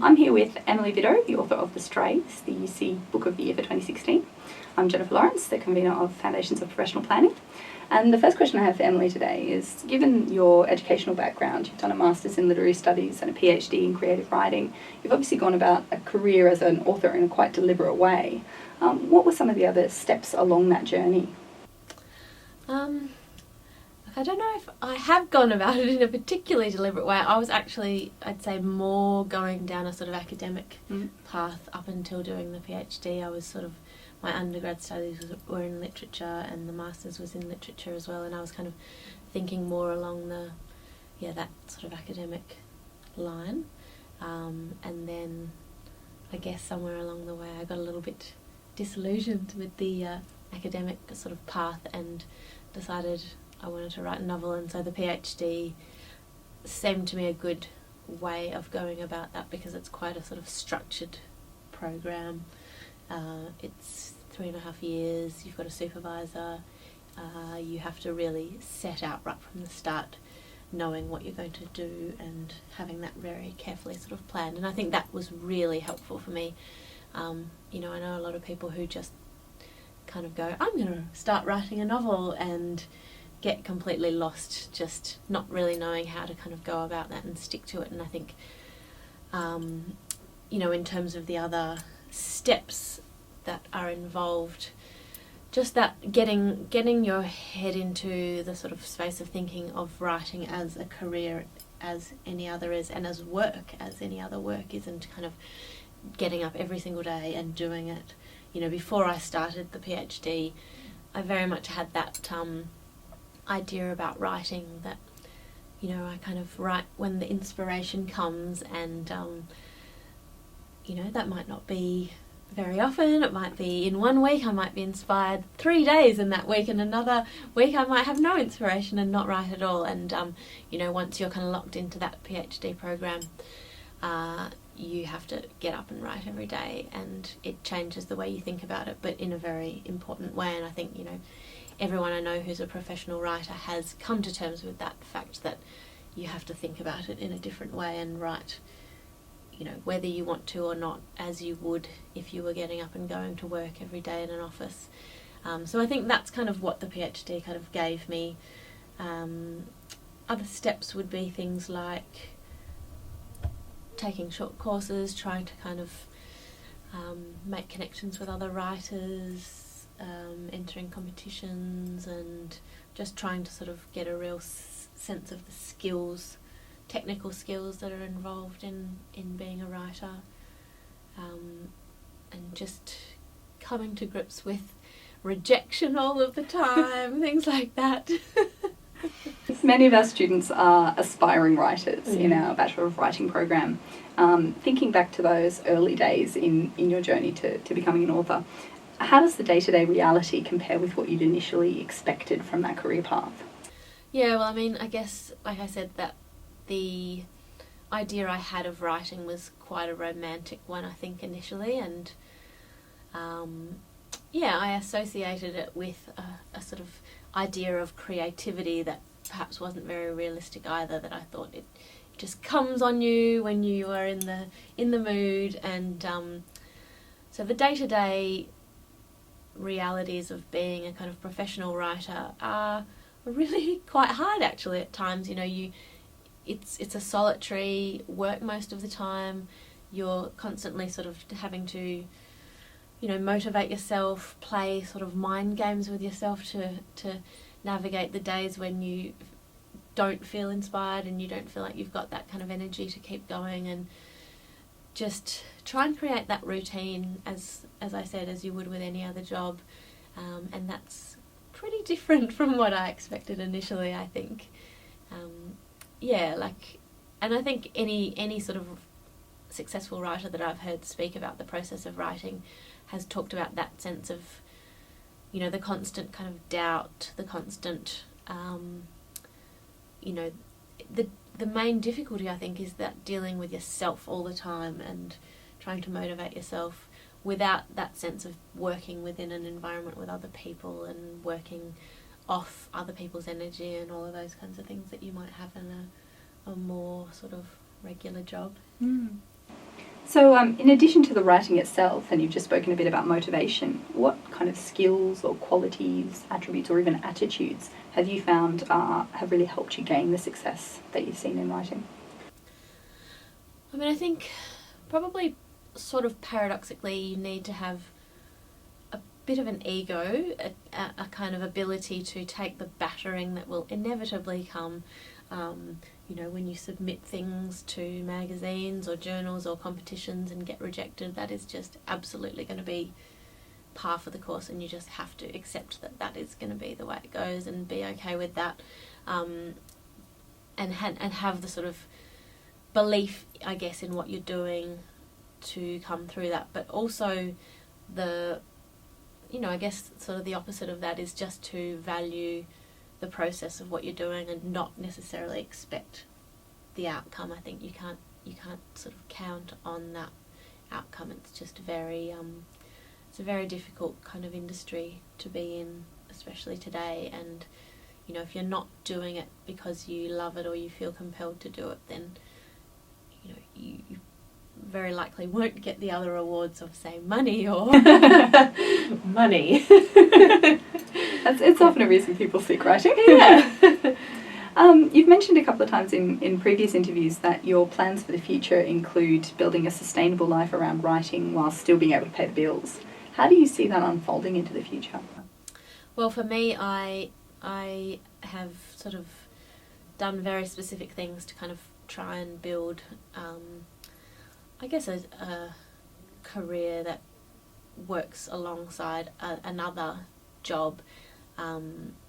I'm here with Emily Bitto, the author of The Strays, the UC Book of the Year for 2016. I'm Jennifer Lawrence, the convener of Foundations of Professional Planning. And the first question I have for Emily today is, given your educational background, you've done a Master's in Literary Studies and a PhD in Creative Writing, you've obviously gone about a career as an author in a quite deliberate way. What were some of the other steps along that journey? I don't know if I have gone about it in a particularly deliberate way. I was actually, I'd say, more going down a sort of academic path up until doing the PhD. I was sort of, my undergrad studies were in literature and the Master's was in literature as well, and I was kind of thinking more along that sort of academic line. And then I guess somewhere along the way I got a little bit disillusioned with the academic sort of path and decided I wanted to write a novel, and so the PhD seemed to me a good way of going about that because it's quite a sort of structured program. It's 3.5 years, you've got a supervisor, you have to really set out right from the start knowing what you're going to do and having that very carefully sort of planned, and I think that was really helpful for me. I know a lot of people who just kind of go, I'm going to start writing a novel, and get completely lost, just not really knowing how to kind of go about that and stick to it. And I think, in terms of the other steps that are involved, just that getting your head into the sort of space of thinking of writing as a career as any other is, and as work as any other work is, and kind of getting up every single day and doing it. Before I started the PhD, I very much had that idea about writing that, I kind of write when the inspiration comes, and, that might not be very often. It might be in 1 week I might be inspired 3 days in that week, and another week I might have no inspiration and not write at all. And, once you're kind of locked into that PhD program, you have to get up and write every day, and it changes the way you think about it, but in a very important way. And I think, everyone I know who's a professional writer has come to terms with that fact that you have to think about it in a different way and write, whether you want to or not, as you would if you were getting up and going to work every day in an office. So I think that's kind of what the PhD kind of gave me. Other steps would be things like taking short courses, trying to kind of make connections with other writers, entering competitions, and just trying to sort of get a real sense of the skills, technical skills that are involved in being a writer, and just coming to grips with rejection all of the time, things like that. Many of our students are aspiring writers in our Bachelor of Writing program. Thinking back to those early days in your journey to becoming an author, how does the day-to-day reality compare with what you'd initially expected from that career path? Yeah, well, I guess, like I said, that the idea I had of writing was quite a romantic one, I think, initially, and I associated it with a sort of idea of creativity that perhaps wasn't very realistic either, that I thought it just comes on you when you are in the mood, and so the day-to-day realities of being a kind of professional writer are really quite hard, actually, at times. It's a solitary work most of the time. You're constantly sort of having to motivate yourself, play sort of mind games with yourself to navigate the days when you don't feel inspired and you don't feel like you've got that kind of energy to keep going, and just try and create that routine, as I said, as you would with any other job, and that's pretty different from what I expected initially, I think. And I think any sort of successful writer that I've heard speak about the process of writing has talked about that sense of, the constant kind of doubt, the constant, the main difficulty, I think, is that dealing with yourself all the time and trying to motivate yourself without that sense of working within an environment with other people and working off other people's energy and all of those kinds of things that you might have in a more sort of regular job. So in addition to the writing itself, and you've just spoken a bit about motivation, what kind of skills or qualities, attributes, or even attitudes have you found have really helped you gain the success that you've seen in writing? I mean, I think probably sort of paradoxically you need to have a bit of an ego, a kind of ability to take the battering that will inevitably come, when you submit things to magazines or journals or competitions and get rejected. That is just absolutely going to be par for the course, and you just have to accept that that is going to be the way it goes and be okay with that, and have the sort of belief, I guess, in what you're doing to come through that. But also I guess sort of the opposite of that is just to value the process of what you're doing and not necessarily expect the outcome. I think you can't sort of count on that outcome. It's just it's a very difficult kind of industry to be in, especially today. And if you're not doing it because you love it or you feel compelled to do it, then you very likely won't get the other awards of, say, money or money. It's often a reason people seek writing. Yeah. You've mentioned a couple of times in previous interviews that your plans for the future include building a sustainable life around writing while still being able to pay the bills. How do you see that unfolding into the future? Well, for me, I have sort of done very specific things to kind of try and build, I guess, a career that works alongside another job,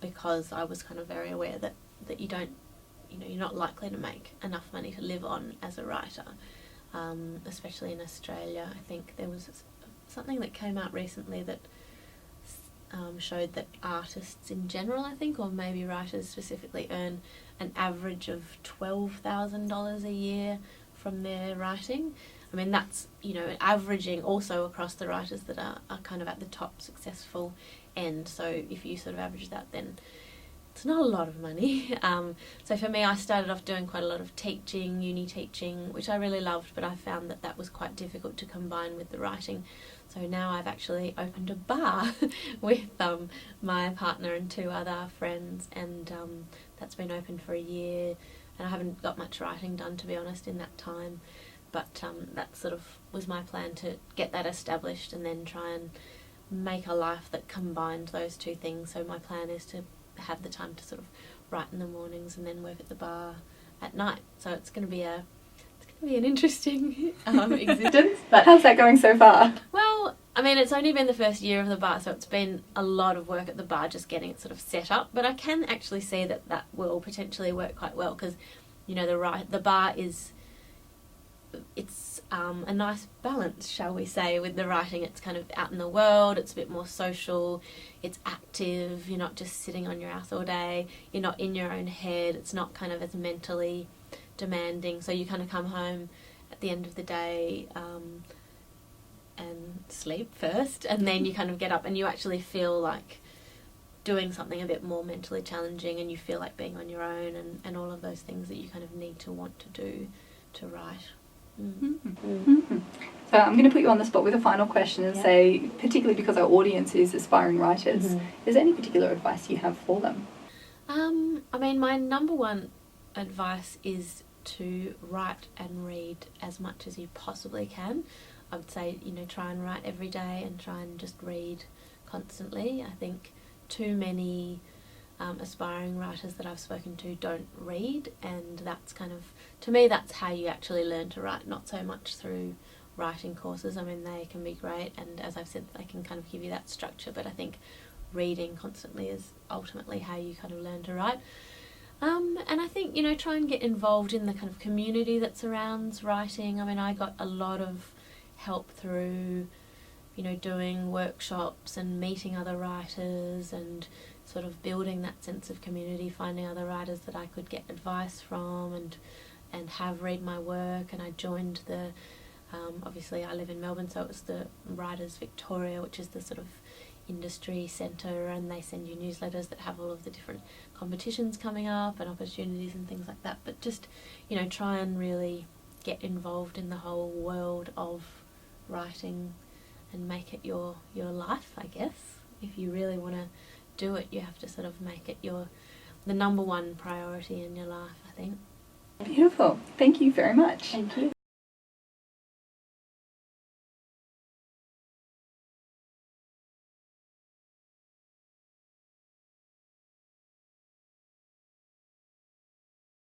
because I was kind of very aware that you don't, you're not likely to make enough money to live on as a writer, especially in Australia. I think there was something that came out recently that showed that artists in general, I think, or maybe writers specifically, earn an average of $12,000 a year from their writing. I mean, that's, averaging also across the writers that are kind of at the top successful end. So if you sort of average that, then it's not a lot of money. So for me, I started off doing quite a lot of teaching, uni teaching, which I really loved, but I found that was quite difficult to combine with the writing. So now I've actually opened a bar with my partner and 2 other friends, and that's been open for a year, and I haven't got much writing done, to be honest, in that time. But that sort of was my plan, to get that established and then try and make a life that combined those 2 things. So my plan is to have the time to sort of write in the mornings and then work at the bar at night. So it's going to be an interesting existence. But how's that going so far? Well, I mean, it's only been the first year of the bar, so it's been a lot of work at the bar just getting it sort of set up. But I can actually see that will potentially work quite well, because the bar it's a nice balance, shall we say, with the writing. It's kind of out in the world, it's a bit more social, it's active, you're not just sitting on your ass all day, you're not in your own head, it's not kind of as mentally demanding. So you kind of come home at the end of the day and sleep first, and then you kind of get up and you actually feel like doing something a bit more mentally challenging, and you feel like being on your own, and all of those things that you kind of need to want to do to write. So I'm going to put you on the spot with a final question and say, particularly because our audience is aspiring writers, is there any particular advice you have for them? I mean, my number one advice is to write and read as much as you possibly can. I would say, try and write every day and try and just read constantly. I think too many aspiring writers that I've spoken to don't read, and that's kind of, to me, that's how you actually learn to write, not so much through writing courses. I mean, they can be great, and as I've said, they can kind of give you that structure, but I think reading constantly is ultimately how you kind of learn to write. And I think, try and get involved in the kind of community that surrounds writing. I mean, I got a lot of help through, doing workshops and meeting other writers and sort of building that sense of community, finding other writers that I could get advice from and have read my work. And I joined the, obviously I live in Melbourne, so it was the Writers Victoria, which is the sort of industry centre, and they send you newsletters that have all of the different competitions coming up and opportunities and things like that. But just, try and really get involved in the whole world of writing and make it your life, I guess. If you really want to do it, you have to sort of make it the number one priority in your life, I think. Beautiful. Thank you very much. Thank you.